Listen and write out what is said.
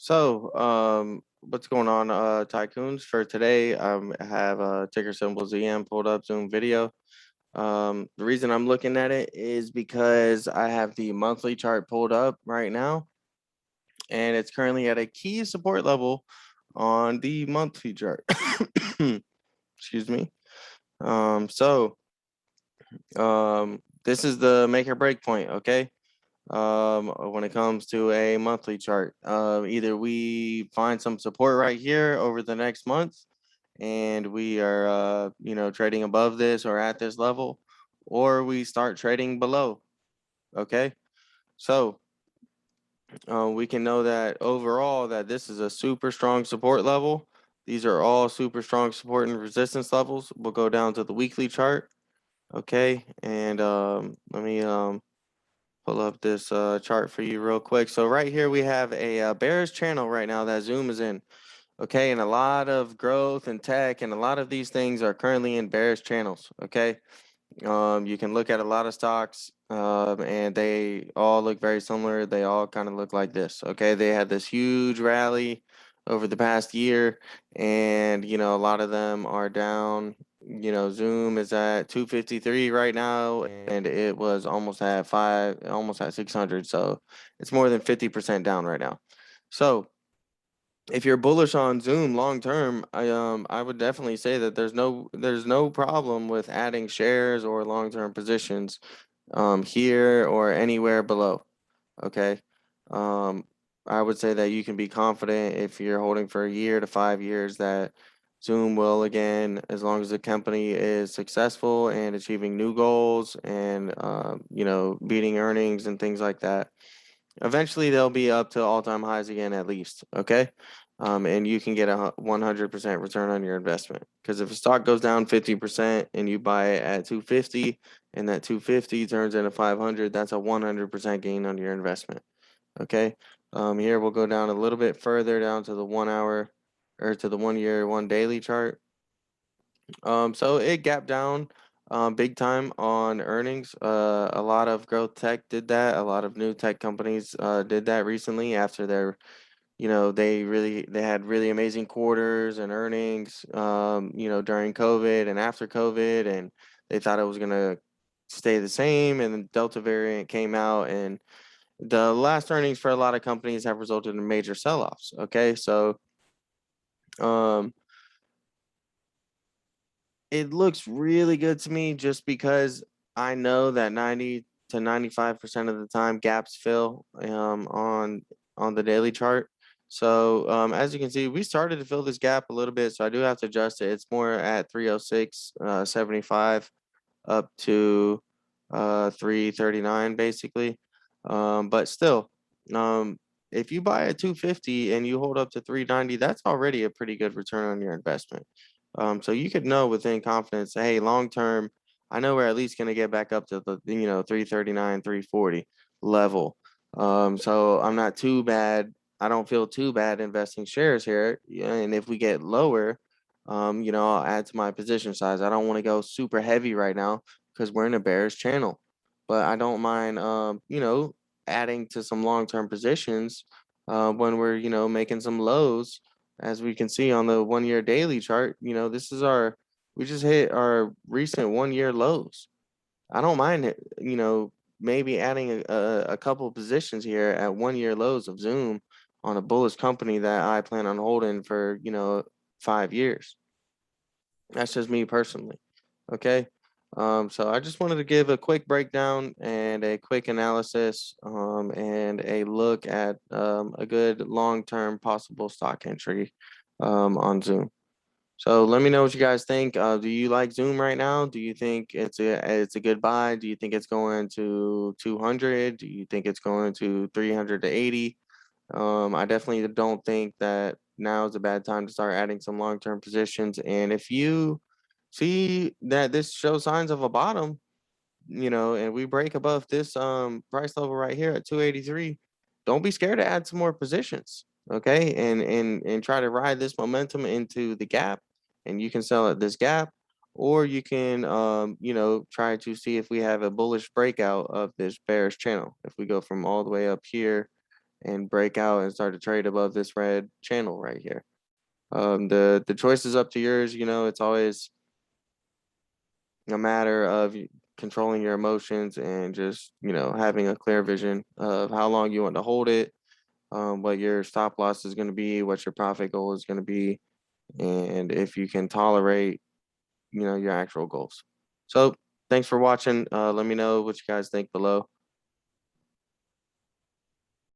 What's going on, tycoons? For today, I have ticker symbol ZM pulled up, Zoom video. The reason I'm looking at it is because I have the monthly chart pulled up right now, and it's currently at a key support level on the monthly chart. Excuse me. Um, so, this is the make or break point, okay? When it comes to a monthly chart. Either we find some support right here over the next month and we are trading above this or at this level, or we start trading below. Okay. So we can know that overall that this is a super strong support level. These are all super strong support and resistance levels. We'll go down to the weekly chart. Okay. And let me pull up this chart for you real quick. So right here we have a bearish channel right now that Zoom is in. Okay, and a lot of growth and tech and a lot of these things are currently in bearish channels. Okay, you can look at a lot of stocks and they all look very similar. They all kind of look like this. Okay, they had this huge rally over the past year, and a lot of them are down. Zoom is at 253 right now, and it was almost at 600. So it's more than 50% down right now. So if you're bullish on Zoom long term, I would definitely say that there's no problem with adding shares or long term positions here or anywhere below. Okay. Um, I would say that you can be confident if you're holding for a year to 5 years that Zoom will again, as long as the company is successful and achieving new goals and beating earnings and things like that. Eventually, they'll be up to all-time highs again, at least. Okay, and you can get a 100% return on your investment. Because if a stock goes down 50% and you buy it at 250, and that 250 turns into 500, that's a 100% gain on your investment. Okay, here we'll go down a little bit further down to the 1 hour or to the 1 year, one daily chart. So it gapped down big time on earnings. A lot of growth tech did that. A lot of new tech companies did that recently after they had really amazing quarters and earnings, during COVID and after COVID, and they thought it was gonna stay the same. And the Delta variant came out, and the last earnings for a lot of companies have resulted in major sell-offs. Okay, so um, it looks really good to me just because I know that 90 to 95% of the time gaps fill on the daily chart. So as you can see, we started to fill this gap a little bit, so I do have to adjust it. It's more at 306.75 up to 339 basically. But still, um, if you buy at 250 and you hold up to 390, that's already a pretty good return on your investment. So you could know within confidence, hey, long term, I know we're at least going to get back up to the 339, 340 level. So I'm not too bad. I don't feel too bad investing shares here. Yeah, and if we get lower, I'll add to my position size. I don't want to go super heavy right now because we're in a bearish channel, but I don't mind, adding to some long-term positions when we're, making some lows. As we can see on the 1 year daily chart, we just hit our recent 1 year lows. I don't mind it, maybe adding a couple of positions here at 1 year lows of Zoom on a bullish company that I plan on holding for, 5 years. That's just me personally. Okay. So I just wanted to give a quick breakdown and a quick analysis and a look at a good long-term possible stock entry on Zoom. So let me know what you guys think. Do you like Zoom right now? Do you think it's a good buy? Do you think it's going to 200? Do you think it's going to 300 to 80? I definitely don't think that now is a bad time to start adding some long-term positions. And if you see that this shows signs of a bottom, and we break above this price level right here at 283, don't be scared to add some more positions. Okay. And try to ride this momentum into the gap, and you can sell at this gap, or you can try to see if we have a bullish breakout of this bearish channel. If we go from all the way up here and break out and start to trade above this red channel right here. The choice is up to yours. You know, it's always a matter of controlling your emotions and just, you know, having a clear vision of how long you want to hold it, what your stop loss is going to be, what your profit goal is going to be, and if you can tolerate, you know, your actual goals. So thanks for watching. Let me know what you guys think below.